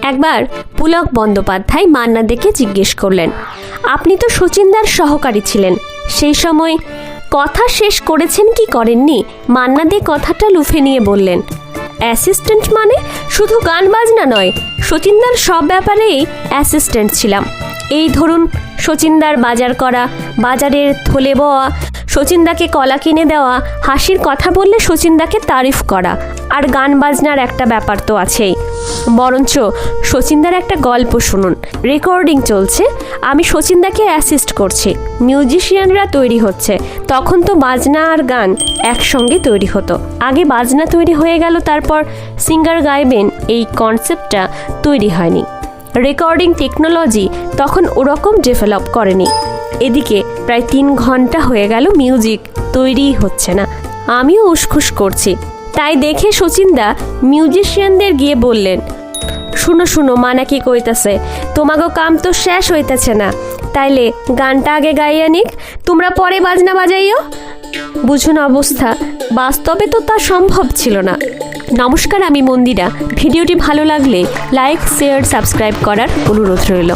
একবার পুলক বন্দ্যোপাধ্যায় মান্না দেকে জিজ্ঞেস করলেন, আপনি তো শচীনদার সহকারী ছিলেন, সেই সময় কথা শেষ করেছেন কি করেননি? মান্না দে কথাটা লুফে নিয়ে বললেন, অ্যাসিস্ট্যান্ট মানে শুধু গান বাজনা নয়, শচীনদার সব ব্যাপারেই অ্যাসিস্ট্যান্ট ছিলাম। এই ধরুন, শচীনদার বাজার করা, বাজারের থলে বওয়া, শচীনদাকে কলা কিনে দেওয়া, হাসির কথা বললে শচীনদাকে তারিফ করা, আর গান বাজনার একটা ব্যাপার তো আছেই। বরঞ্চ শচীনদার একটা গল্প শুনুন। রেকর্ডিং চলছে, আমি শচীনদাকে অ্যাসিস্ট করছি, মিউজিশিয়ানরা তৈরি হচ্ছে। তখন তো বাজনা আর গান একসঙ্গে তৈরি হতো। আগে বাজনা তৈরি হয়ে গেল, তারপর সিঙ্গার গাইবেন, এই কনসেপ্টটা তৈরি হয়নি। রেকর্ডিং টেকনোলজি তখন ওরকম ডেভেলপ করেনি। এদিকে প্রায় 3 ঘন্টা হয়ে গেল মিউজিক তৈরিই হচ্ছে না। আমিও উসখুস করছি। তাই দেখে শচীনদা মিউজিশিয়ানদের গিয়ে বললেন, শুনো শুনো, মানা কি কইতাছে, তোমাগো কাম তো শেষ হইতেছে না, তাইলে গানটা আগে গাইয়া নিক, তোমরা পরে বাজনা বাজাইও। বুঝুন অবস্থা, বাস্তবে তো তা সম্ভব ছিল না। নমস্কার, আমি মন্দিরা। ভিডিওটি ভালো লাগলে লাইক, শেয়ার, সাবস্ক্রাইব করার অনুরোধ রইল।